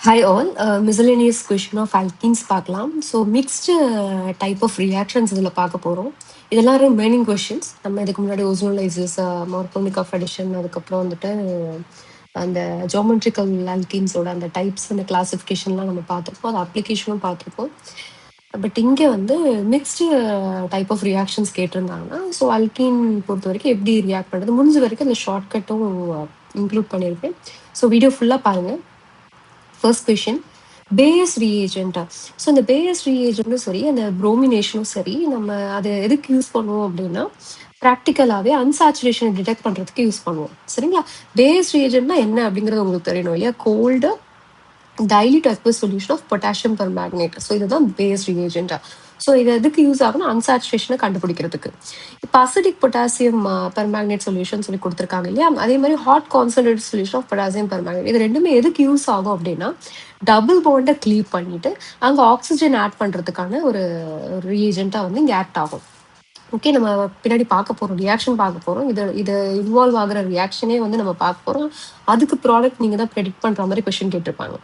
Hi all, miscellaneous question of alkenes பார்க்கலாம். So mixed type of reactions இதில் பார்க்க போகிறோம். இதெல்லாம் ரிமைனிங் கொஷின்ஸ். நம்ம இதுக்கு முன்னாடி ஓசோனலைசஸ், மார்கோனிக் ஆஃப் அடிஷன், அதுக்கப்புறம் வந்துட்டு அந்த ஜியோமெட்ரிக்கல் ஆல்கீன்ஸோட அந்த டைப்ஸ் அந்த கிளாசிஃபிகேஷன்லாம் நம்ம பார்த்துருப்போம். அது அப்ளிகேஷனும் பார்த்துருப்போம். பட் இங்கே வந்து மிக்ஸ்டு டைப் ஆஃப் ரியாக்ஷன்ஸ் கேட்டிருந்தாங்கன்னா, ஸோ அல்கீன் பொறுத்த வரைக்கும் எப்படி ரியாக்ட் பண்ணுறது முடிஞ்ச வரைக்கும் அந்த ஷார்ட்கட்டும் இன்க்ளூட் பண்ணியிருக்கேன். ஸோ வீடியோ ஃபுல்லாக பாருங்கள். ஃபர்ஸ்ட் கொஷின், பேயஸ் ரீஏஜென்ட்டா? ஸோ இந்த பேயஸ் ரீஏஜென்ட்டும் சரி, அந்த ப்ரோமினேஷனும் சரி, நம்ம அதை எதுக்கு யூஸ் பண்ணுவோம் அப்படின்னா, ப்ராக்டிக்கலாகவே அன்சாச்சுரேஷனை டிடெக்ட் பண்ணுறதுக்கு யூஸ் பண்ணுவோம். சரிங்களா? பேயஸ் ரீஏஜென்ட்னா என்ன அப்படிங்கிறது உங்களுக்கு தெரியணும் இல்லையா? Cold dilute aqueous solution of potassium permanganate. So இதுதான் பேஸ் ரீஏஜென்ட்டா. ஸோ இது எதுக்கு யூஸ் ஆகும்னா அன்சாச்சுரேஷனை கண்டுபிடிக்கிறதுக்கு. இப்போ அசிடிக் பொட்டாசியம் பெர்மேங்கனேட் சொல்யூஷன் சொல்லி கொடுத்துருக்காங்க இல்லையா? அதே மாதிரி hot concentrate solution of potassium permanganate. இது ரெண்டுமே எதுக்கு யூஸ் ஆகும் அப்படின்னா, டபுள் பாண்டை க்ளீவ் பண்ணிட்டு அங்கே ஆக்சிஜன் ஆட் பண்ணுறதுக்கான ஒரு ரீஏஜென்ட்டாக வந்து இங்கே ஆக்ட் ஆகும். ஓகே, நம்ம பின்னாடி பார்க்க போகிறோம், ரியாக்ஷன் பார்க்க போகிறோம். இது இன்வால்வ் ஆகிற ரியாக்ஷனே வந்து நம்ம பார்க்க போகிறோம். அதுக்கு ப்ராடக்ட் நீங்கள் தான் ப்ரெடிக்ட் பண்ணுற மாதிரி கொஷின் கேட்டிருப்பாங்க.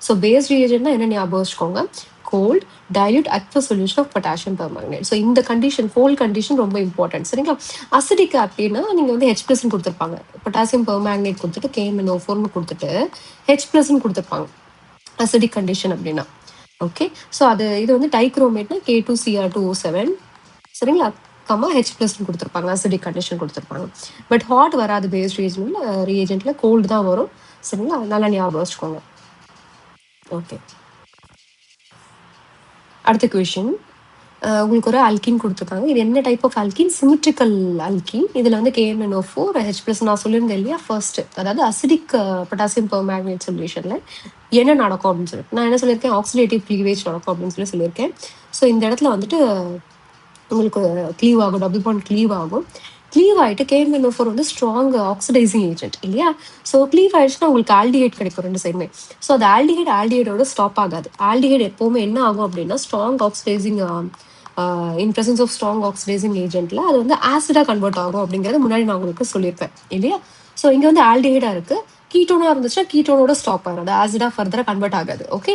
ஸோ பேஸ் ரிஏஜென்ட்னா என்ன ஞாபகம் வச்சுக்கோங்க, cold dilute aqueous solution of potassium permanganate. So இந்த கண்டிஷன், கோல்ட் கண்டிஷன் ரொம்ப இம்பார்ட்டன்ட். சரிங்களா? அசிடிக் அப்படின்னா நீங்கள் வந்து H+ கொடுத்துருப்பாங்க, பொட்டாசியம் பெர்மேங்கனேட் கொடுத்துட்டு KMnO4 கொடுத்துட்டு H+ கொடுத்துருப்பாங்க அசிடிக் கண்டிஷன் அப்படின்னா. ஓகே, ஸோ இது வந்து டைக்ரோமேட்னா K2Cr2O7. சரிங்களா? H+ கொடுத்துருப்பாங்க, அசிடிக் கண்டிஷன் கொடுத்துருப்பாங்க. பட் ஹாட் வராது பேஸ் ரியேஜென்ட்ல கோல்டு தான் வரும். சரிங்களா? நல்லா ஞாபகம் வச்சுக்கோங்க. ஓகே, அடுத்த கொஷின், உங்களுக்கு ஒரு அல்கின் கொடுத்துருக்காங்க. இது என்ன type of alkene? Symmetrical alkene. இதில் வந்து KMnO4 H+ நான் சொல்லியிருந்தேன் இல்லையா ஃபர்ஸ்ட், அதாவது அசிடிக் பொட்டாசியம் பெர்மேங்கனேட் சொல்யூஷனில் என்ன நடக்கும் அப்படின்னு சொல்லிட்டு நான் என்ன சொல்லியிருக்கேன், ஆக்சிடேட்டிவ் க்ளீவேஜ் நடக்கும் அப்படின்னு சொல்லியிருக்கேன். ஸோ இந்த இடத்துல வந்துட்டு உங்களுக்கு க்ளீவ் ஆகும், டபுள் பாண்ட் க்ளீவ் ஆகும். க்ளீவ் ஆகிட்டு KMnO4 வந்து ஸ்ட்ராங் ஆக்சிடைசிங் ஏஜென்ட் இல்லையா? ஸோ க்ளீவ் ஆயிடுச்சுன்னா உங்களுக்கு ஆல்டிஹைட் கிடைக்கும் ரெண்டு சைடுமே. ஸோ அது ஆல்டிஹைடோட ஸ்டாப் ஆகாது. ஆல்டிஹைட் எப்போவுமே என்ன ஆகும் அப்படின்னா, strong oxidizing in presence of strong oxidizing ஏஜென்ட்ல அது வந்து ஆசிடாக கன்வெர்ட் ஆகும் அப்படிங்கிறத முன்னாடி நான் உங்களுக்கு சொல்லியிருப்பேன் இல்லையா? ஸோ இங்கே வந்து ஆல்டிஹைடாக இருக்குது, கீட்டோனாக இருந்துச்சுன்னா கீட்டோனோட ஸ்டாப் ஆகும், அது ஆசிடாக ஃபர்தராக கன்வெர்ட் ஆகாது. ஓகே,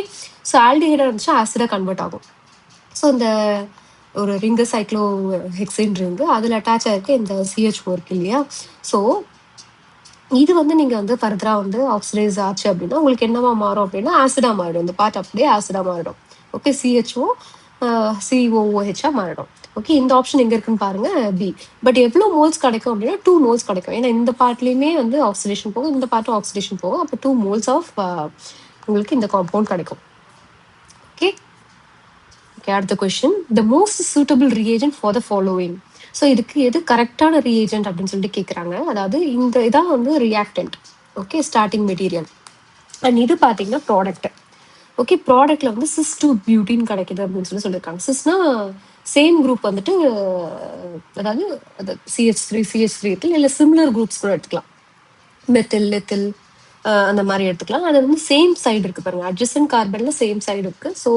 ஸோ ஆல்டிஹைடாக இருந்துச்சுன்னா ஆசிடாக கன்வெர்ட் ஆகும். ஸோ இந்த ஒரு ரிங்கு சைக்ளோ ஹெக்ஸைன் ரிங்கு அதில் அட்டாச் ஆகிருக்கு இந்த CH4 இருக்கு இல்லையா? ஸோ இது வந்து நீங்கள் வந்து ஃபர்தராக வந்து ஆக்சிடைஸ் ஆச்சு அப்படின்னா உங்களுக்கு என்னவா மாறும் அப்படின்னா ஆசிடாக மாறிடும். இந்த பார்ட் அப்படியே ஆசிடாக மாறிடும். ஓகே, CHO COOH மாறிடும். ஓகே, இந்த ஆப்ஷன் எங்கே இருக்குன்னு பாருங்க, B. பட் எவ்வளோ மோல்ஸ் கிடைக்கும் அப்படின்னா 2 மோல்ஸ் கிடைக்கும். ஏன்னா இந்த பார்ட்லேயுமே வந்து ஆக்சிடேஷன் போகும், இந்த பார்ட்டும் ஆக்சிடேஷன் போகும். அப்போ 2 மோல்ஸ் ஆஃப் உங்களுக்கு இந்த காம்பவுண்ட் கிடைக்கும். ஓகே, அடுத்த question, the most suitable reagent for the following. So இதுக்கு எது கரெக்டான ரியேஜென்ட் அப்படின்னு சொல்லிட்டு கேட்குறாங்க. அதாவது இதான் வந்து reactant. Okay, starting material. And இது பார்த்தீங்கன்னா ப்ராடக்ட். ஓகே, ப்ராடக்ட்ல வந்து cis2-பியூட்டின் கிடைக்குது அப்படின்னு சொல்லியிருக்காங்க. சிஸ்னா சேம் குரூப் வந்துட்டு, அதாவது CH3 இருக்கு, இல்லை சிமிலர் குரூப்ஸ் கூட எடுத்துக்கலாம், மெத்தில் லெத்தில் அந்த மாதிரி எடுத்துக்கலாம். அது வந்து சேம் சைடு இருக்கு பாருங்க, அட்ஜசன்ட் கார்பன்ல சேம் சைடு இருக்கு. ஸோ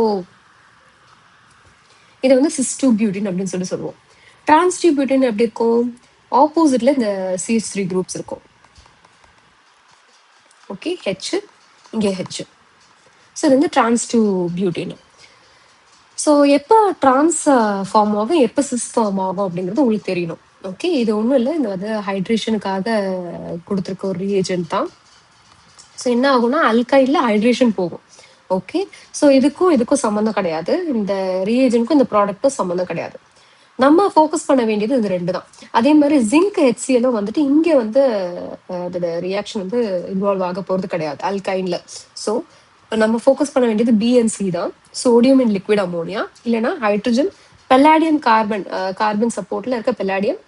இதை வந்து cis2-பியூட்டின் அப்படின்னு சொல்லுவோம். டிரான்ஸ்-2-பியூட்டின் எப்படி இருக்கும்? ஆப்போசிட்ல இந்த CH3 குரூப்ஸ் இருக்கும். ஓகே, H இங்கே H. ஸோ இது வந்து டிரான்ஸ்-2-பியூட்டின். ஸோ எப்போ டிரான்ஸ் ஃபார்ம் ஆகும், எப்போ சிஸ் ஃபார்ம் ஆகும் அப்படிங்கிறது உங்களுக்கு தெரியணும். ஓகே, இது ஒன்றும் இல்லை, இந்த வந்து ஹைட்ரேஷனுக்காக கொடுத்துருக்க ஒரு ரியேஜென்ட் தான். ஸோ என்ன ஆகும்னா அல்கைல ஹைட்ரேஷன் போகும். ஓகே, ஸோ இதுக்கும் சம்மந்தம் கிடையாது, இந்த ரியேஜென்ட்க்கும் இந்த ப்ராடக்ட்டும் சம்மந்தம் கிடையாது. நம்ம ஃபோக்கஸ் பண்ண வேண்டியது இது ரெண்டு தான். அதே மாதிரி ஜிங்க் HClலும் வந்துட்டு இங்கே வந்து அதோட ரியாக்ஷன் வந்து இன்வால்வ் ஆக போகிறது கிடையாது அல்கைன்ல. ஸோ நம்ம ஃபோக்கஸ் பண்ண வேண்டியது BNC தான், சோடியம் இன் லிக்விட் அமோனியா, இல்லைன்னா ஹைட்ரஜன் பெல்லாடியம் கார்பன் சப்போர்ட்ல இருக்க பெல்லாடியம்.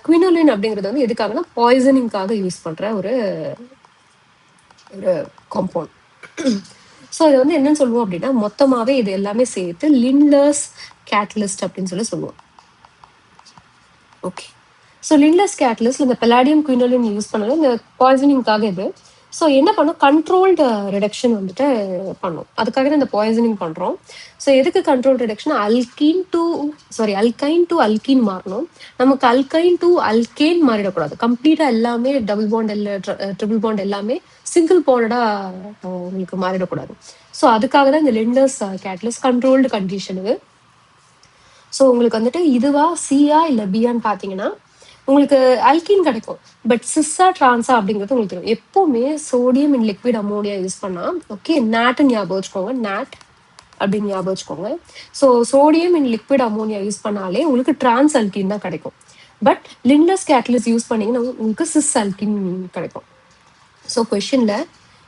குவினோலின் அப்படிங்கிறது வந்து எதுக்காகனா பாய்சனிங்காக யூஸ் பண்ற ஒரு காம்பவுண்ட். ஸோ இது வந்து என்னன்னு சொல்லுவோம் அப்படின்னா, மொத்தமாவே இது எல்லாமே சேர்த்து லிண்ட்லர்ஸ் கேட்டலிஸ்ட் அப்படின்னு சொல்லுவோம். ஓகே, ஸோ லிண்ட்லர்ஸ் கேட்டலிஸ்ட் இந்த பெல்லாடியம் குவினோலின் யூஸ் பண்ணது இந்த பாய்சனிங்காக இது. ஸோ என்ன பண்ணும், கண்ட்ரோல்டு ரிடக்ஷன் வந்துட்டு பண்ணும். அதுக்காக தான் இந்த பாய்சனிங் பண்ணுறோம். ஸோ எதுக்கு control reduction, alkyne to alkene மாறணும். நமக்கு அல்கைன் டு அல்கேன் மாறிடக்கூடாது. கம்ப்ளீட்டாக எல்லாமே டபுள் பாண்ட் இல்லை ட்ரிபிள் பாண்ட் எல்லாமே சிங்கிள் பாண்டடாக உங்களுக்கு மாறிடக்கூடாது. ஸோ அதுக்காக தான் இந்த லிண்டர்ஸ் கேட்டலிஸ்ட் கண்ட்ரோல்டு கண்டிஷனுக்கு. ஸோ உங்களுக்கு வந்துட்டு இதுவா சியா இல்லை பியான்னு பார்த்தீங்கன்னா உங்களுக்கு அல்கீன் கிடைக்கும். பட் சிஸ்ஸா டிரான்ஸா அப்படிங்கிறது உங்களுக்கு தெரியும். எப்பவுமே sodium in liquid ammonia use பண்ணா, ஓகே, நாட்னு ஞாபகம் வச்சுக்கோங்க, நாட் அப்படின்னு ஞாபகம் வச்சுக்கோங்க. So sodium in liquid ammonia use பண்ணாலே உங்களுக்கு டிரான்ஸ் அல்கீன் தான் கிடைக்கும். பட் லிண்டர்ஸ் கேட்டலிஸ்ட் யூஸ் பண்ணீங்கன்னா உங்களுக்கு சிஸ் அல்கீன் கிடைக்கும். ஸோ கொஷின்ல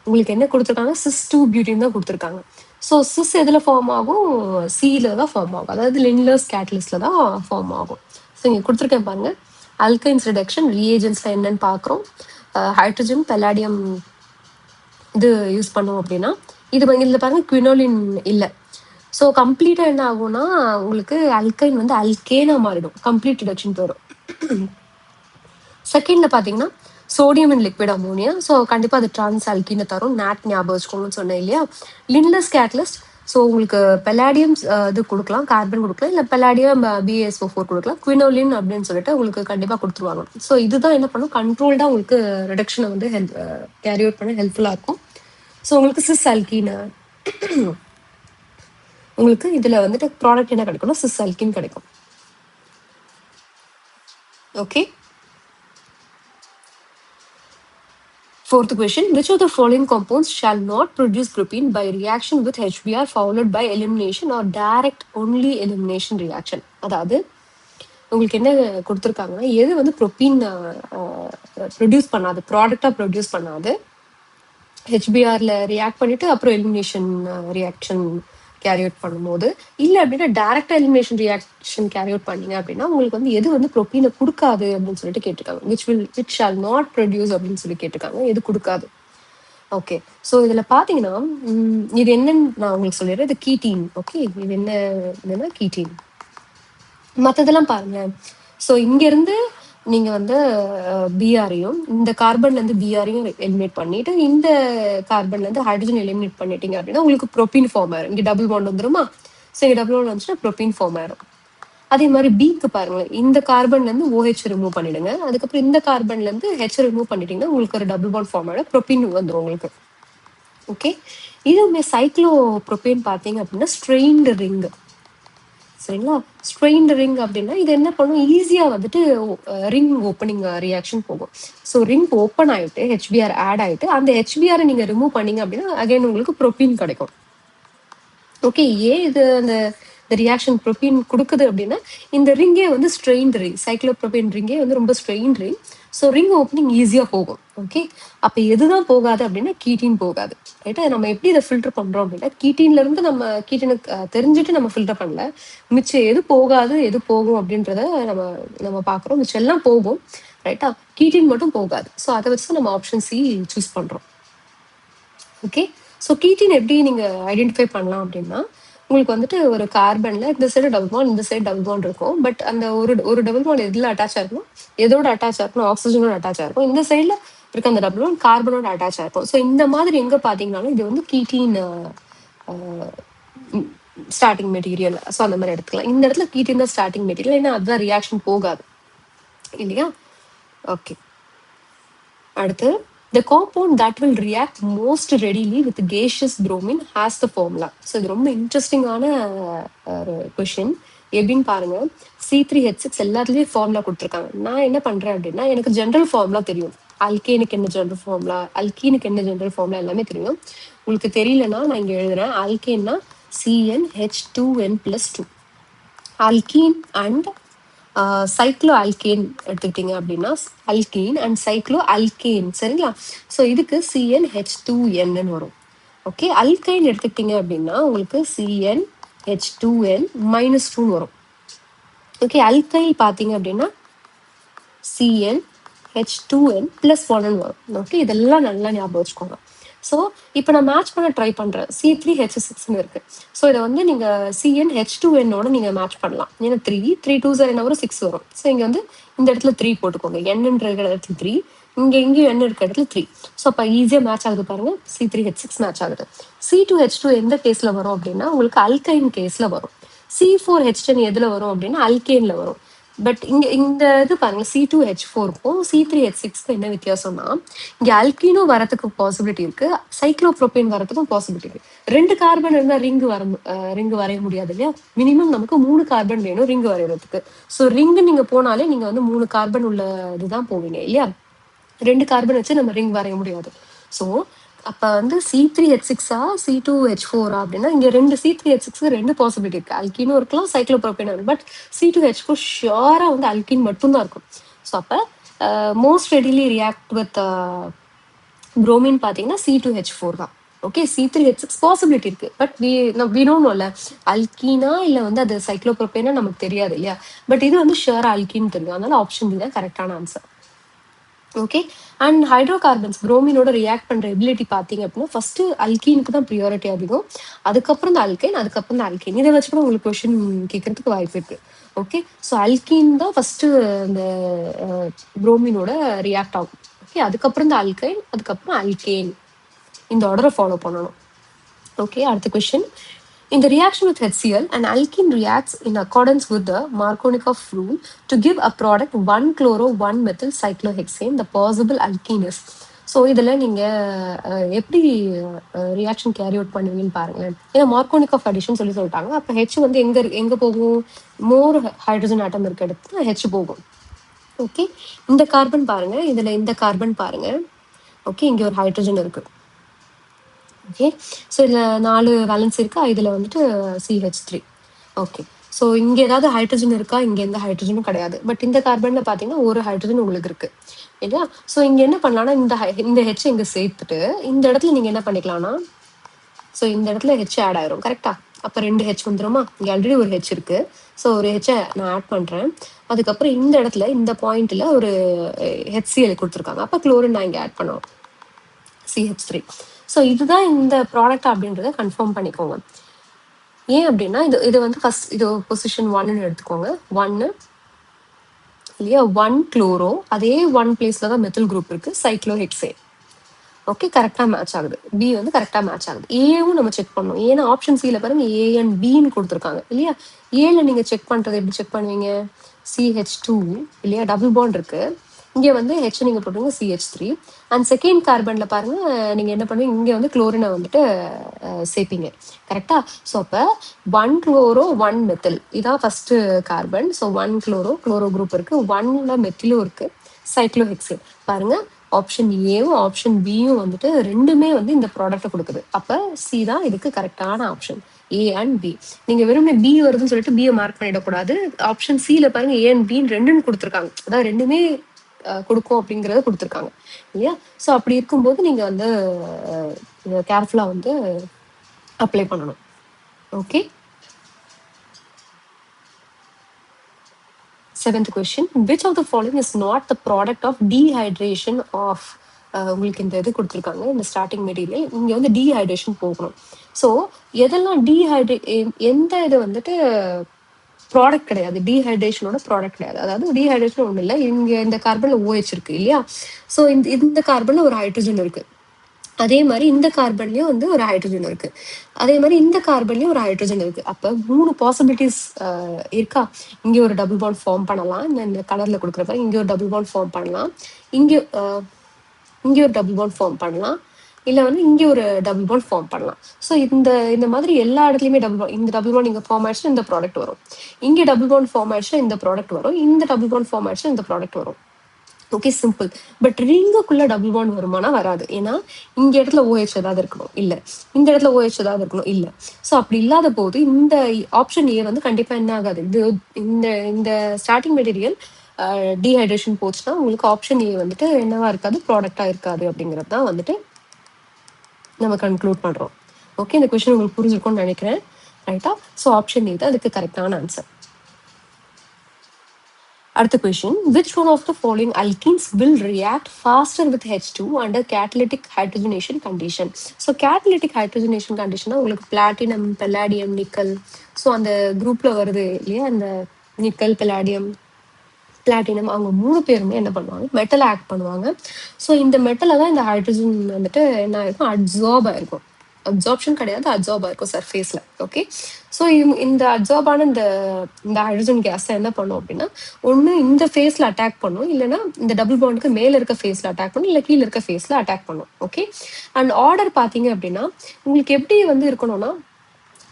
உங்களுக்கு என்ன கொடுத்துருக்காங்க, சிஸ் 2-பியூட்டின் தான் கொடுத்துருக்காங்க. ஸோ சிஸ் எதில் ஃபார்ம் ஆகும், சியில் தான் ஃபார்ம் ஆகும், அதாவது லிண்டர்ஸ் கேட்டலிஸ்ட்ல தான் ஃபார்ம் ஆகும். ஸோ இங்கே கொடுத்துருக்கேன் பாருங்க, அல்கைன்ஸ் ரிடக்ஷன் ரீஏஜென்ட்ஸ்ல என்னன்னு பார்க்குறோம். ஹைட்ரஜன் பெல்லாடியம் இது யூஸ் பண்ணோம் அப்படின்னா இது இதில் பாருங்க குவினோலின் இல்லை. ஸோ கம்ப்ளீட்டாக என்ன ஆகும்னா உங்களுக்கு அல்கைன் வந்து அல்கேனா மாறிடும், கம்ப்ளீட் ரிடக்ஷன் போயிடும். செகண்ட்ல பார்த்தீங்கன்னா sodium in liquid ammonia, so கண்டிப்பாக அது டிரான்ஸ் அல்கீனை தரும், நாட் ஞாபகம் வச்சுக்கோங்கன்னு சொன்னேன் இல்லையா. லிண்டர்ஸ் கேட்டலிஸ்ட், ஸோ உங்களுக்கு பெல்லாடியம் இது கொடுக்கலாம், கார்பன் கொடுக்கலாம், இல்லை பெல்லாடியம் BaSO4 கொடுக்கலாம், குவினோலின் அப்படின்னு சொல்லிட்டு உங்களுக்கு கண்டிப்பாக கொடுத்துருவாங்க. ஸோ இதுதான் என்ன பண்ணும், கண்ட்ரோல்டாக உங்களுக்கு ரிடக்ஷனை வந்து கேரி அவுட் பண்ண ஹெல்ப்ஃபுல்லாக இருக்கும். ஸோ உங்களுக்கு சிஸ் அல்கீன் உங்களுக்கு இதில் வந்துட்டு ப்ராடக்ட் என்ன கிடைக்கும்னா சிஸ் அல்கீன் கிடைக்கும். Okay, fourth question, which of the following compounds shall not produce propene by reaction with HBr followed by elimination or direct only elimination reaction? அதாவது உங்களுக்கு என்ன கொடுத்துருக்காங்கன்னா எது வந்து ப்ரோப்பீன் ப்ரொடியூஸ் பண்ணாது, ப்ராடக்டாக ப்ரொடியூஸ் பண்ணாது, ஹெச்பிஆரில் ரியாக்ட் பண்ணிட்டு அப்புறம் எலிமினேஷன் ரியாக்ஷன் கேரி அவுட் பண்ணும்போது, இல்லை அப்படின்னா டைரக்டா எலிமினேஷன் ரியாக்ஷன் கேரி அவுட் பண்ணீங்க அப்படின்னா உங்களுக்கு வந்து எது வந்து ப்ரோப்பீனை கொடுக்காது அப்படின்னு சொல்லிட்டு கேட்டிருக்காங்க. விச் ஷால் நாட் ப்ரொடியூஸ் அப்படின்னு சொல்லி கேட்டிருக்காங்க, எது கொடுக்காது. ஓகே, ஸோ இதில் பார்த்தீங்கன்னா இது என்னன்னு நான் உங்களுக்கு சொல்லிடுறேன். இது கீட்டீன். ஓகே, இது என்னன்னா கீட்டீன். மற்றதெல்லாம் பாருங்க. ஸோ இங்கேருந்து நீங்கள் வந்து பிஆரையும் இந்த கார்பன்லேருந்து பிஆரையும் எலிமினேட் பண்ணிட்டு இந்த கார்பன்லேருந்து ஹைட்ரஜன் எலிமினேட் பண்ணிட்டீங்க அப்படின்னா உங்களுக்கு ப்ரோப்பீன் ஃபார்ம் ஆயிரும். இங்கே டபுள் பாண்ட் வந்துருமா, ஸோ இங்கே டபுள் பாண்ட் வந்துச்சுன்னா ப்ரோப்பீன் ஃபார்ம் ஆயிரும். அதே மாதிரி பிக்கு பாருங்களேன், இந்த கார்பன்லேருந்து OH ரிமூவ் பண்ணிடுங்க, அதுக்கப்புறம் இந்த கார்பன்லேருந்து H ரிமூவ் பண்ணிட்டீங்கன்னா உங்களுக்கு ஒரு டபுள் பாண்ட் ஃபார்ம் ஆகிடும், ப்ரோப்பீன் வந்துடும் உங்களுக்கு. ஓகே, இதுவுமே சைக்ளோ ப்ரோப்பேன் பார்த்தீங்க அப்படின்னா ஸ்ட்ரெயின்டு ரிங், சரிங்களா. ஸ்ட்ரெயின்டு ரிங் அப்படின்னா இது என்ன பண்ணும், ஈஸியாக வந்துட்டு ரிங் ஓப்பனிங் ரியாக்ஷன் போகும். ஸோ ரிங் ஓப்பன் ஆகிட்டு HBr ஆட் ஆகிட்டு அந்த HBr நீங்கள் ரிமூவ் பண்ணீங்க அப்படின்னா அகைன் உங்களுக்கு ப்ரோப்பீன் கிடைக்கும். ஓகே, ஏன் இது அந்த ரியாக்ஷன் ப்ரோப்பீன் கொடுக்குது அப்படின்னா இந்த ரிங்கே வந்து ஸ்ட்ரெயின் ரிங், சைக்ளோப்ரோபேன் ரிங்கே வந்து ரொம்ப strain ring. So ring opening ஈஸியாக போகும். ஓகே, அப்போ எதுதான் போகாது அப்படின்னா கீட்டீன் போகாது. ரைட்டா, நம்ம எப்படி இதை ஃபில்டர் பண்ணுறோம் அப்படின்னா கீட்டீன்லேருந்து நம்ம கீட்டனுக்கு தெரிஞ்சுட்டு நம்ம ஃபில்டர் பண்ணல, மிச்சம் எது போகாது எது போகும் அப்படின்றத நம்ம பார்க்குறோம். மிச்சம் எல்லாம் போகும். ரைட்டா, கீட்டீன் மட்டும் போகாது. ஸோ அதை வச்சு நம்ம ஆப்ஷன் C சூஸ் பண்ணுறோம். ஓகே, ஸோ கீட்டீன் எப்படி நீங்கள் ஐடென்டிஃபை பண்ணலாம் அப்படின்னா உங்களுக்கு வந்துட்டு ஒரு கார்பன்ல இந்த சைடு டபுள் பாண்ட் இந்த சைடு டபுள் பாண்ட் இருக்கும். பட் அந்த ஒரு டபுள் பாண்ட் எதில் அட்டாச் ஆயிருக்கும், எதோட அட்டாச் ஆயிருக்கும், ஆக்சிஜனோட அட்டாச் ஆயிருக்கும். இந்த சைடில் இருக்க அந்த டபுள் பாண்ட் கார்பனோட அட்டாச் ஆயிருக்கும். ஸோ இந்த மாதிரி எங்கே பார்த்தீங்கன்னாலும் இது வந்து கீட்டீன் ஸ்டார்டிங் மெட்டீரியல். ஸோ அந்த மாதிரி எடுத்துக்கலாம். இந்த இடத்துல கீட்டீன் தான் ஸ்டார்டிங் மெட்டீரியல், ஏன்னா அதுதான் ரியாக்ஷன் போகாது இல்லையா. ஓகே, அடுத்து the compound that will react most readily with gaseous bromine has the formula. So இது ரொம்ப இன்ட்ரெஸ்டிங்கான ஒரு கொஷின். எப்படின்னு பாருங்க, C3H6 எல்லாத்துலேயும் ஃபார்முலா கொடுத்துருக்காங்க. நான் என்ன பண்ணுறேன் அப்படின்னா எனக்கு ஜென்ரல் ஃபார்முலா தெரியும். அல்கேனுக்கு என்ன ஜென்ரல் ஃபார்முலா, அல்கீனுக்கு என்ன ஜென்ரல் ஃபார்முலா எல்லாமே தெரியும். உங்களுக்கு தெரியலன்னா நான் இங்கே எழுதுறேன். அல்கேன்னா CnH2n+2. Alkene and cyclo alkane எடுத்துக்கிட்டீங்க அப்படின்னா அல்கீன் அண்ட் சைக்ளோ அல்கேன், சரிங்களா. ஸோ இதுக்கு CnH2n வரும். ஓகே, அல்கைன் எடுத்துக்கிட்டீங்க அப்படின்னா உங்களுக்கு CnH2n-2 வரும். ஓகே, அல்கைல் பார்த்தீங்க அப்படின்னா CnH2n+1 வரும். ஓகே, இதெல்லாம் நல்லா ஞாபகம் வச்சுக்கோங்க. ஸோ இப்போ நான் மேட்ச் பண்ண ட்ரை பண்ணுறேன். C3H6ன்னு இருக்கு. ஸோ இதை வந்து நீங்கள் CnH2n-ஓட நீங்கள் மேட்ச் பண்ணலாம். ஏன்னா 3 2 என்ன வரும், 6 வரும். ஸோ இங்கே வந்து இந்த இடத்துல 3 போட்டுக்கோங்க, என்னன்ற இடத்துல 3, இங்கேயும் என்ன இருக்க இடத்துல 3. ஸோ அப்போ ஈஸியாக மேட்ச் ஆகுது பாருங்க, C3H6 மேட்ச் ஆகுது. C2H2 எந்த கேஸில் வரும் அப்படின்னா உங்களுக்கு அல்கைன் கேஸில் வரும். C4H10 எதில் வரும் அப்படின்னா அல்கேனில் வரும். பட் இந்த இது பாருங்க, C2H4க்கும் C3H6க்கும் என்ன வித்தியாசம்னா, இங்க அல்கீனும் வரதுக்கு பாசிபிலிட்டி இருக்கு, சைக்ளோப்ரோபேன் வரதுக்கும் பாசிபிலிட்டி இருக்கு. 2 கார்பன் இருந்தா ரிங் வரைய முடியாது இல்லையா? மினிமம் நமக்கு 3 கார்பன் வேணும் ரிங் வரைகிறதுக்கு. ஸோ ரிங் நீங்க போனாலே நீங்க வந்து 3 கார்பன் உள்ள இதுதான் போவீங்க இல்லையா? 2 கார்பன் வச்சு நம்ம ரிங் வரைய முடியாது. ஸோ அப்ப வந்து C3H6ஆ C2H4ஆ அப்படின்னா இங்க 2 C3H6க்கு 2 பாசிபிலிட்டி இருக்கு. அல்கீனும் இருக்கலாம், சைக்ளோப்ரோபேனும் இருக்கும். பட் C2H4 ஷியோரா வந்து அல்கீன் மட்டும்தான் இருக்கும். ஸோ அப்ப most readily react with bromine பார்த்தீங்கன்னா C2H4 தான். ஓகே, C3H6 பாசிபிலிட்டி இருக்கு. பட் வி டோன்ட் நோல அல்கீனா இல்லை வந்து அது சைக்ளோப்ரோபேனா நமக்கு தெரியாது இல்லையா? பட் இது வந்து ஷியோரா அல்கீன் தெரியும். அதனால ஆப்ஷன் பி தான் கரெக்டான ஆன்சர். ஓகே, அண்ட் ஹைட்ரோகார்பன்ஸ் புரோமினோட ரியாக்ட் பண்ற எபிலிட்டி பார்த்தீங்க அப்படின்னா ஃபர்ஸ்ட் அல்கீனுக்கு தான் ப்ரியாரிட்டி அதிகம், அதுக்கப்புறம் தான் அல்கைன், அதுக்கப்புறம் தான் அல்கீன். இதை வச்சு கூட உங்களுக்கு கொஸ்டின் கேட்கறதுக்கு வாய்ப்பு இருக்கு. ஓகே, ஸோ அல்கீன் தான் ஃபர்ஸ்ட் இந்த புரோமினோட ரியாக்ட் ஆகும். ஓகே, அதுக்கப்புறம் தான் அல்கைன், அதுக்கப்புறம் அல்கேன். இந்த ஆர்டரை ஃபாலோ பண்ணணும். ஓகே, அடுத்த question. In the reaction with HCl, an alkene reacts in accordance with the Markovnikov rule to give a product 1-chloro-1-methyl cyclohexane. The possible alkene is. So இதில் நீங்கள் எப்படி ரியாக்ஷன் கேரி அவுட் பண்ணுவீங்கன்னு பாருங்களேன். ஏன்னா மார்க்கோனிகாஃப் addition சொல்லிட்டாங்க. அப்போ H வந்து எங்கே போகும்? மோர் ஹைட்ரஜன் ஆட்டம் இருக்க இடத்துல ஹெச் போகும். ஓகே, இந்த கார்பன் பாருங்க, இதில் இந்த கார்பன் பாருங்க. ஓகே, இங்கே ஒரு ஹைட்ரஜன் இருக்கு. ஓகே, ஸோ இதில் 4 வேலன்ஸ் இருக்கா, இதில் வந்துட்டு CH3. ஓகே, ஸோ இங்கே ஏதாவது ஹைட்ரஜன் இருக்கா? இங்கே எந்த ஹைட்ரஜனும் கிடையாது. பட் இந்த கார்பனில் பார்த்தீங்கன்னா ஒரு ஹைட்ரஜன் உங்களுக்கு இருக்கு இல்லையா? ஸோ இங்கே என்ன பண்ணலாம்னா இந்த ஹெச் இங்கே சேர்த்துட்டு இந்த இடத்துல நீங்கள் என்ன பண்ணிக்கலாம்னா, ஸோ இந்த இடத்துல ஹெச் ஆட் ஆயிரும். கரெக்டா? அப்போ 2 ஹெச் வந்துருமா? இங்கே ஆல்ரெடி ஒரு ஹெச் இருக்கு. ஸோ ஒரு ஹெச்சை நான் ஆட் பண்ணுறேன். அதுக்கப்புறம் இந்த இடத்துல இந்த பாயிண்ட்ல ஒரு HCl கொடுத்துருக்காங்க. அப்போ குளோரின் நான் இங்கே ஆட் பண்ணுவோம், CH3. ஸோ இதுதான் இந்த ப்ராடக்ட் அப்படின்றத கன்ஃபார்ம் பண்ணிக்கோங்க. ஏன் அப்படின்னா இது வந்து ஃபர்ஸ்ட் இது பொசிஷன் 1ன்னு எடுத்துக்கோங்க. 1 இல்லையா? 1 குளோரோ, அதே 1 பிளேஸ்ல தான் மெத்தில் குரூப் இருக்கு, சைக்ளோஹெக்சேன். ஓகே, கரெக்டாக மேட்ச் ஆகுது. பி வந்து கரெக்டாக மேட்ச் ஆகுது. ஏவும் நம்ம செக் பண்ணணும். ஏன்னா ஆப்ஷன் சியில் பாருங்க ஏ அண்ட் பின்னு கொடுத்துருக்காங்க இல்லையா? ஏல நீங்கள் செக் பண்ணுறது எப்படி செக் பண்ணுவீங்க? CH2 இல்லையா, டபுள் பாண்ட் இருக்கு. இங்கே வந்து ஹெச் நீங்கள் போட்டுருங்க CH3. அண்ட் செகண்ட் கார்பனில் பாருங்க நீங்கள் என்ன பண்ணுவீங்க? இங்கே வந்து குளோரினை வந்துட்டு சேர்ப்பீங்க. கரெக்டா? ஸோ அப்போ 1-chloro-1-methyl இதான் first carbon. So 1-chloro group இருக்கு, 1ல மெத்திலும் இருக்கு, சைக்ளோஹெக்சேன். பாருங்க, ஆப்ஷன் ஏவும் ஆப்ஷன் பியும் வந்துட்டு ரெண்டுமே வந்து இந்த ப்ராடக்ட்டை கொடுக்குது. அப்போ சி தான் இதுக்கு கரெக்டான ஆப்ஷன், ஏ அண்ட் பி. நீங்க வெறும் பி வருதுன்னு சொல்லிட்டு பியை மார்க் பண்ணிடக்கூடாது. ஆப்ஷன் சில பாருங்க ஏ அண்ட் பின்னு ரெண்டுன்னு கொடுத்துருக்காங்க, அதாவது ரெண்டுமே கொடுக்கும் அப்படிங்கறத கொடுத்துருக்காங்க இல்லையா? ஸோ அப்படி இருக்கும்போது நீங்க வந்து கேர்ஃபுல்லா வந்து அப்ளை பண்ணணும். Okay, 7th question. Which of the following is not the product of dehydration of உங்களுக்கு இந்த இது கொடுத்துருக்காங்க, இந்த ஸ்டார்டிங் மெட்டீரியல். இங்கே வந்து டீஹைட்ரேஷன் போகணும். ஸோ எதெல்லாம் எந்த இது வந்துட்டு ப்ராடக்ட் கிடையாது, டீஹைட்ரேஷனோட ப்ராடக்ட் கிடையாது. அதாவது டீஹைட்ரேஷன் ஒன்றும் இல்லை, இங்கே இந்த கார்பனில் OH இருக்கு இல்லையா? ஸோ இந்த கார்பனில் ஒரு ஹைட்ரஜன் இருக்கு, அதே மாதிரி இந்த கார்பன்லயும் வந்து ஒரு ஹைட்ரஜன் இருக்கு, அதே மாதிரி இந்த கார்பன்லயும் ஒரு ஹைட்ரஜன் இருக்கு. அப்ப 3 பாசிபிலிட்டிஸ் இருக்கா? இங்க ஒரு டபுள் பாண்ட் ஃபார்ம் பண்ணலாம், இந்த கலர்ல கொடுக்குறப்ப இங்க ஒரு டபுள் பாண்ட் ஃபார்ம் பண்ணலாம், இங்க ஒரு டபுள் பாண்ட் ஃபார்ம் பண்ணலாம், இல்லை வந்து இங்கே ஒரு டபுள் பாண்ட் ஃபார்ம் பண்ணலாம். ஸோ இந்த மாதிரி எல்லா இடத்துலையுமே டபுள் பாண்ட், இந்த டபுள் பாண்ட் இங்கே ஃபார்ம் ஆயிடுச்சுன்னா இந்த ப்ராடக்ட் வரும், இங்கே டபுள் பாண்ட் ஃபார்ம் ஆயிடுச்சுன்னா இந்த ப்ராடக்ட் வரும், இந்த டபுள் பாண்ட் ஃபார்ம் ஆயிடுச்சுன்னா இந்த ப்ராடக்ட் வரும். Okay, simple. பட் ரிங்குக்குள்ள டபுள் பாண்ட் வருமானா வராது. ஏன்னா இந்த இடத்துல OH ஏதாவது இருக்கணும், இல்ல இந்த இடத்துல OH ஏதாவது இருக்கணும், இல்ல. ஸோ அப்படி இல்லாத போது இந்த ஆப்ஷன் ஏ வந்து கண்டிப்பா என்ன ஆகாது. இது இந்த ஸ்டார்டிங் மெட்டீரியல் டீஹைட்ரேஷன் போச்சுன்னா உங்களுக்கு ஆப்ஷன் ஏ வந்துட்டு என்னவா இருக்காது, ப்ராடக்டா இருக்காது அப்படிங்கிறது தான் வந்துட்டு நம்ம கன்க்ளூட் பண்றோம். ஓகே, இந்த கொஸ்டின் உங்களுக்கு புரிஞ்சிருக்கும்னு நினைக்கிறேன். ரைட்டா? ஸோ ஆப்ஷன் ஏ தான் அதுக்கு கரெக்டான ஆன்சர். அடுத்த question. Which one of the following alkenes will react faster with H2 under catalytic hydrogenation condition? So catalytic hydrogenation condition உங்களுக்கு பிளாட்டினம், பெல்லாடியம், நிக்கல், ஸோ அந்த குரூப்ல வருது இல்லையா, அந்த நிக்கல், பெல்லாடியம், பிளாட்டினம், அவங்க 3 பேருமே என்ன பண்ணுவாங்க, மெட்டலை ஆக்ட் பண்ணுவாங்க. ஸோ இந்த மெட்டலை தான் இந்த ஹைட்ரஜன் வந்துட்டு என்ன ஆயிருக்கும், அப்சார்ப் ஆயிருக்கும். அப்சார்ப்ஷன் கிடையாது, அப்சார்ப் ஆயிருக்கும் சர்ஃபேஸ்ல. ஓகே, ஸோ இந்த அப்சார்பான இந்த இந்த ஹைட்ரஜன் கேஸை என்ன பண்ணும் அப்படின்னா, ஒன்று இந்த ஃபேஸ்ல அட்டாக் பண்ணும், இல்லைன்னா இந்த டபுள் பாண்டுக்கு மேல இருக்க ஃபேஸ்ல அட்டாக் பண்ணும், இல்லை கீழே இருக்க ஃபேஸ்ல அட்டாக் பண்ணும். ஓகே, அண்ட் ஆர்டர் பார்த்தீங்க அப்படின்னா உங்களுக்கு எப்படி வந்து இருக்கணும்னா,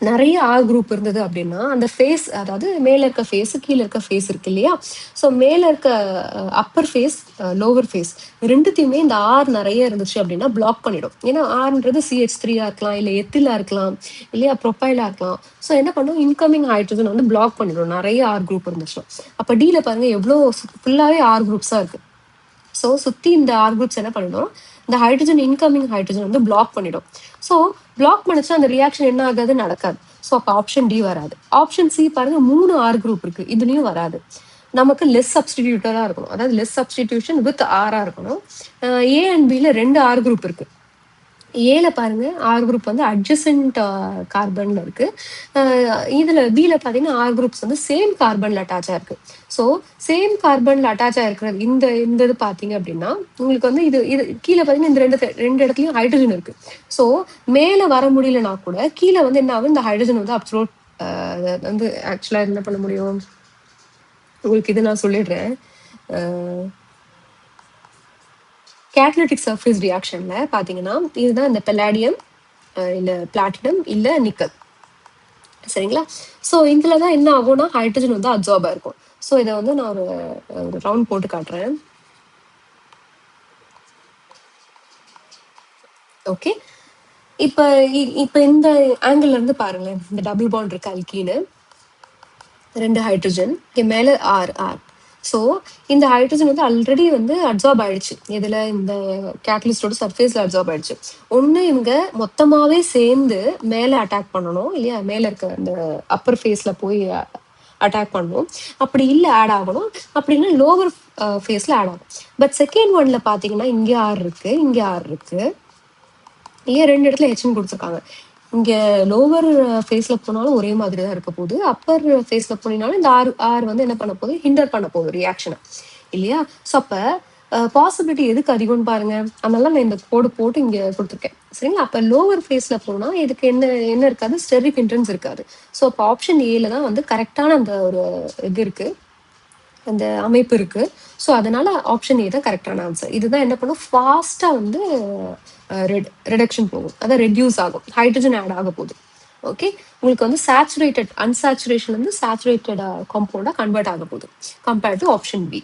நிறைய ஆர் குரூப் இருந்தது அப்படின்னா அந்த ஃபேஸ், அதாவது மேல இருக்க ஃபேஸ் கீழே இருக்க ஃபேஸ் இருக்கு இல்லையா, ஸோ மேல இருக்க அப்பர் ஃபேஸ் லோவர் ஃபேஸ் ரெண்டுத்தையுமே இந்த ஆர் நிறைய இருந்துச்சு அப்படின்னா பிளாக் பண்ணிடும். ஏன்னா ஆர்ன்றது CH3 இருக்கலாம், இல்லை எத்திலா இருக்கலாம், இல்லையா ப்ரொபைலா இருக்கலாம். ஸோ என்ன பண்ணும், இன்கமிங் ஹைட்ரஜன் வந்து பிளாக் பண்ணிடும் நிறைய ஆர் குரூப் இருந்துச்சு. அப்போ டீல பாருங்க எவ்வளோ ஃபுல்லாவே ஆர் குரூப்ஸா இருக்கு. ஸோ சுற்றி இந்த ஆர் குரூப்ஸ் என்ன பண்ணிடும், இந்த ஹைட்ரஜன் இன்கமிங் ஹைட்ரஜன் வந்து பிளாக் பண்ணிடும். ஸோ பிளாக் பண்ணிச்சுன்னா அந்த ரியாக்ஷன் என்ன ஆகாது, நடக்காது. ஸோ அப்போ ஆப்ஷன் டி வராது. ஆப்ஷன் சி பாருங்க 3 ஆர் குரூப் இருக்கு, இதுலயும் வராது. நமக்கு லெஸ் சப்ஸ்டிடியூட்டரா இருக்கணும், அதாவது லெஸ் சப்ஸ்டிடியூஷன் வித் ஆரா இருக்கணும். ஏ அண்ட் பில 2 ஆர் குரூப் இருக்கு. ஏல பாருங்க ஆர் குரூப் வந்து அட்ஜசன்ட் கார்பன்ல இருக்கு. இதுல பில பாத்தீங்கன்னா ஆர் குரூப்ஸ் வந்து சேம் கார்பன்ல அட்டாச் ஆயிருக்கு. ஸோ சேம் கார்பன்ல அட்டாச் ஆயிருக்கிறது இந்த இந்த இது பாத்தீங்க அப்படின்னா உங்களுக்கு வந்து இது இது கீழே பாத்தீங்கன்னா இந்த ரெண்டு இடத்துலயும் ஹைட்ரஜன் இருக்கு. ஸோ மேல வர முடியலன்னா கூட கீழே வந்து என்ன ஆகும், இந்த ஹைட்ரஜன் வந்து அப்சர்வ் வந்து ஆக்சுவலா என்ன பண்ண முடியும், உங்களுக்கு இது நான் சொல்லிடுறேன். கேட்டலிட்டிக் சர்ஃபேஸ் ரியாக்ஷன்ல பாத்தீங்கன்னா இதுதான் இந்த பெல்லாடியம், இல்ல பிளாட்டினம், இல்ல நிக்கல். சரிங்களா, ஸோ இதுல தான் என்ன ஆகும்னா ஹைட்ரஜன் வந்து அப்சார்ப் ஆயிருக்கும். ஸோ இதை வந்து நான் ஒரு ரவுண்ட் போட்டு காட்டுறேன். ஓகே, இப்ப இப்ப இந்த ஆங்கிள் இருந்து பாருங்களேன், இந்த டபுள் பாண்ட் இருக்கு அல்கீனு, 2 ஹைட்ரஜன், இங்க மேல ஆர் ஆர். ஸோ இந்த ஹைட்ரஜன் வந்து ஆல்ரெடி வந்து அப்சார்ப் ஆயிடுச்சு, இதுல இந்த கேட்டலிஸ்டோட சர்ஃபேஸ்ல அப்சார்ப் ஆயிடுச்சு. ஒண்ணு இவங்க மொத்தமாவே சேர்ந்து மேல அட்டாக் பண்ணணும் இல்லையா, மேல இருக்க இந்த அப்பர் ஃபேஸ்ல போய் அட்டாக் பண்ணணும். அப்படி இல்லை ஆட் ஆகணும், அப்படின்னா லோவர் ஃபேஸ்ல ஆட் ஆகும். பட் செகண்ட் ஒன்ல பாத்தீங்கன்னா இங்க ஆர் இருக்கு, இங்க ஆர் இருக்கு, ஏன் 2 இடத்துல ஹெச்னு கொடுத்துருக்காங்க. இங்க லோவர் ஃபேஸ்ல போனாலும் ஒரே மாதிரி தான் இருக்க போகுது, அப்பர் ஃபேஸ்ல போனீங்கனாலும் இந்த ஆர் ஆர் வந்து என்ன பண்ண போகுது, ஹிண்டர் பண்ண போகுது ரியாக்ஷனை இல்லையா. ஸோ அப்ப பாசிபிலிட்டி எதுக்கு அதிகம்னு பாருங்க, அதனால நான் இந்த கோடு போட்டு இங்க கொடுத்துருக்கேன். சரிங்களா, அப்ப லோவர் ஃபேஸ்ல போனா இதுக்கு என்ன என்ன இருக்காது, ஸ்டெரிக் ஹிண்ட்ரன்ஸ் இருக்காது. ஸோ அப்போ ஆப்ஷன் ஏல தான் வந்து கரெக்டான அந்த ஒரு இது இருக்கு, அந்த அமைப்பு இருக்கு. ஸோ அதனால ஆப்ஷன் ஏ தான் கரெக்டான ஆன்சர். இதுதான் என்ன பண்ணும், ஃபாஸ்டா வந்து ரிடக்ஷன் போகும், அதான் ரெடியூஸ் ஆகும், ஹைட்ரஜன் ஆட் ஆக போகுது. ஓகே, உங்களுக்கு வந்து சேச்சுரேட்டட் அன்சாச்சுரேஷன் வந்து சேச்சுரேட்டட் காம்பவுண்டா கன்வெர்ட் ஆக போகுது compared to option B.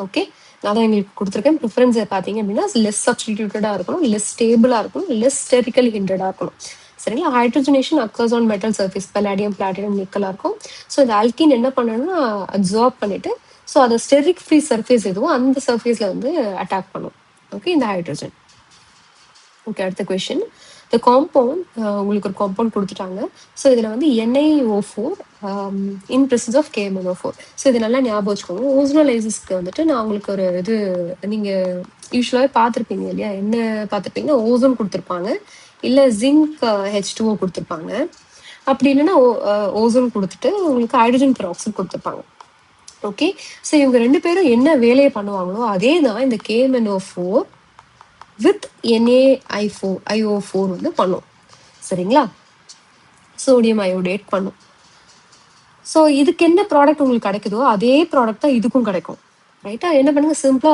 Okay, நான் தான் எங்களுக்கு கொடுத்துருக்கேன். ப்ரிஃபரன்ஸ் பார்த்தீங்க அப்படின்னா லெஸ் சப்ஸ்டிடியூட்டடாக இருக்கணும், லெஸ் ஸ்டேபிளாக இருக்கணும், லெஸ் ஸ்டெரிக்கல் ஹிண்டடாக இருக்கணும். சரிங்களா, hydrogenation occurs on metal surface, palladium, platinum, நிக்கலாக இருக்கும். ஸோ இந்த ஆல்கின் என்ன பண்ணணும்னா அப்சார்ப் பண்ணிட்டு, ஸோ அதை ஸ்டெரிக் ஃப்ரீ சர்ஃபேஸ் எதுவும் அந்த சர்ஃபேஸில் வந்து அட்டாக் பண்ணும். ஓகே, இந்த ஹைட்ரஜன். ஓகே, அடுத்த கொஸ்டின். இந்த காம்பவுண்ட் உங்களுக்கு ஒரு காம்பவுண்ட் கொடுத்துட்டாங்க. ஸோ இதில் வந்து NiO4 in presence of KMnO4. So இது நல்லா ஞாபகம் வச்சுக்கோங்க. ஓசோனலைசிஸ்க்கு வந்துட்டு நான் உங்களுக்கு ஒரு இது, நீங்கள் யூஸ்வலாகவே பார்த்துருப்பீங்க இல்லையா, என்ன பார்த்துருப்பீங்கன்னா ஓசோன் கொடுத்துருப்பாங்க, இல்லை ஜிங்க் H2O கொடுத்துருப்பாங்க. அப்படி இல்லைன்னா ஓசோன் கொடுத்துட்டு உங்களுக்கு ஹைட்ரஜன் பெராக்சைடு கொடுத்துருப்பாங்க. ஓகே, ஸோ இவங்க 2 பேரும் என்ன வேலையை பண்ணுவாங்களோ அதே தான் இந்த KMnO4 வித் NaIO4 வந்து பண்ணும். சரிங்களா, சோடியம் அயோடேட் பண்ணும். ஸோ இதுக்கு என்ன ப்ராடக்ட் உங்களுக்கு கிடைக்குதோ அதே ப்ராடக்ட் தான் இதுக்கும் கிடைக்கும். ரைட்டா, என்ன பண்ணுங்க, சிம்பிளா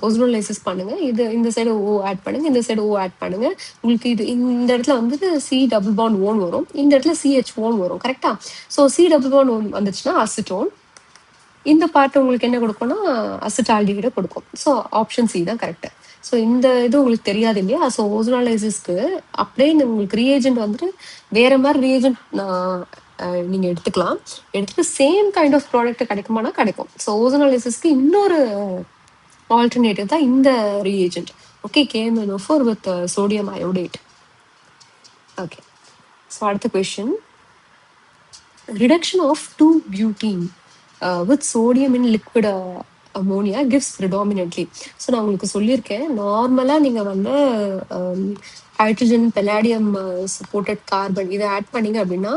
ஓசோனலைசிஸ் பண்ணுங்க, இது இந்த சைடு O ஆட் பண்ணுங்க, இந்த சைடு O ஆட் பண்ணுங்க. உங்களுக்கு இது இந்த இடத்துல வந்துட்டு C டபுள் பாண்ட் ஓன் வரும், இந்த இடத்துல CH ஓன் வரும். கரெக்டா, so C double bond own வந்துச்சுன்னா அசிட்டோன், இந்த பார்ட் உங்களுக்கு என்ன கொடுக்கும்னா அசிட்டால்டிஹைடை கொடுக்கும். ஸோ ஆப்ஷன் சி தான் கரெக்ட். ஸோ இந்த இது உங்களுக்கு தெரியாது இல்லையா. ஸோ ஓசோனலைசிஸ்க்கு அப்படியே உங்களுக்கு ரியேஜென்ட் வந்துட்டு வேற மாதிரி ரியேஜென்ட் நீங்க எடுத்துக்கலாம், எடுத்துட்டு சேம் கைண்ட் ஆஃப் ப்ராடக்ட் கிடைக்குமானா கிடைக்கும். ஸோ ஓசோனலைசிஸ்க்கு இன்னொரு ஆல்டர்னேட்டிவ் தான் இந்த reagent. Okay, KMnO4 with sodium iodate. Okay, so அடுத்த question. Reduction of 2-butene with sodium in liquid ammonia gives predominantly. So நான் உங்களுக்கு சொல்லியிருக்கேன், நார்மலாக நீங்கள் வந்து ஹைட்ரஜன், பெல்லாடியம் சப்போர்ட்டட் கார்பன் இதை ஆட் பண்ணீங்க அப்படின்னா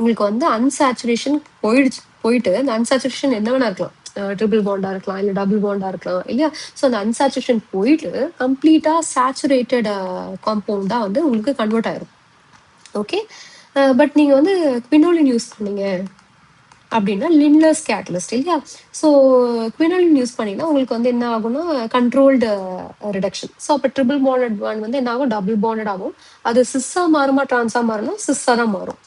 உங்களுக்கு வந்து அன்சாச்சுரேஷன் போயிட்டு அந்த அன்சாச்சுரேஷன் என்ன வேணா இருக்கலாம், ட்ரிபிள் பாண்டாக இருக்கலாம், இல்லை டபுள் பாண்டாக இருக்கலாம் இல்லையா? ஸோ அந்த அன்சாச்சுரேஷன் போயிட்டு கம்ப்ளீட்டாக சேச்சுரேட்டட் காம்பவுண்டாக வந்து உங்களுக்கு கன்வெர்ட் ஆயிரும். ஓகே, பட் நீங்கள் வந்து குவினோலின் யூஸ் பண்ணீங்க அப்படின்னா லின்லர்ஸ் கேட்டலிஸ்ட் இல்லையா? ஸோ குவினோலின் யூஸ் பண்ணிங்கன்னா உங்களுக்கு வந்து என்ன ஆகும்னா கண்ட்ரோல்டு ரிடக்ஷன். ஸோ அப்போ ட்ரிபிள் பாண்டட் பாண்ட் வந்து என்ன ஆகும், டபுள் பாண்டட் ஆகும். அது சிஸ்ஸாக மாறுமா ட்ரான்ஸாக மாறும்னா சிஸ்ஸாக தான் மாறும்.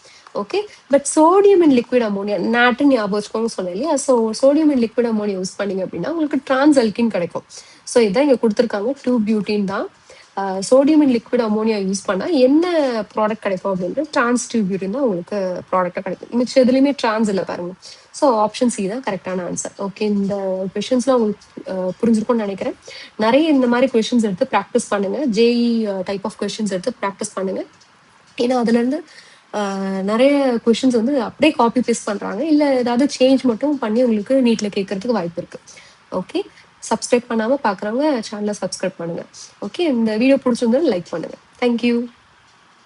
Okay, but sodium in liquid ammonia நாட்டு ஞாபகம் வச்சுக்கோங்க சொன்னேன் இல்லையா? So sodium in liquid ammonia use பண்ணீங்க அப்படின்னா உங்களுக்கு ட்ரான்ஸ் அல்கின் கிடைக்கும். ஸோ இதான் இங்கே கொடுத்துருக்காங்க, 2-பியூட்டின் தான். Sodium in liquid ammonia use பண்ணால் என்ன ப்ராடக்ட் கிடைக்கும் அப்படின்ட்டு ட்ரான்ஸ் 2-பியூட்டின் தான் உங்களுக்கு ப்ராடக்டாக கிடைக்கும். மிச்சம் எதுலையுமே ட்ரான்ஸ் இல்லை பாருங்க. ஸோ ஆப்ஷன் சி தான் கரெக்டான ஆன்சர். ஓகே, இந்த கொஷின்ஸ்லாம் உங்களுக்கு புரிஞ்சிருக்கும்னு நினைக்கிறேன். நிறைய இந்த மாதிரி கொஷின்ஸ் எடுத்து ப்ராக்டிஸ் பண்ணுங்க. ஜேஇ டைப் ஆஃப் கொஷின்ஸ் எடுத்து ப்ராக்டிஸ் பண்ணுங்க. ஏன்னா அதுலேருந்து நிறைய கொஷின்ஸ் வந்து அப்படியே காப்பி பேஸ்ட் பண்ணுறாங்க, இல்லை ஏதாவது சேஞ்ச் மட்டும் பண்ணி உங்களுக்கு நீட்டில் கேட்கறதுக்கு வாய்ப்பு இருக்குது. ஓகே, சப்ஸ்கிரைப் பண்ணாமல் பார்க்குறவங்க சேனலை சப்ஸ்கிரைப் பண்ணுங்கள். ஓகே, இந்த வீடியோ பிடிச்சிருந்தாலும் லைக் பண்ணுங்கள். தேங்க்யூ.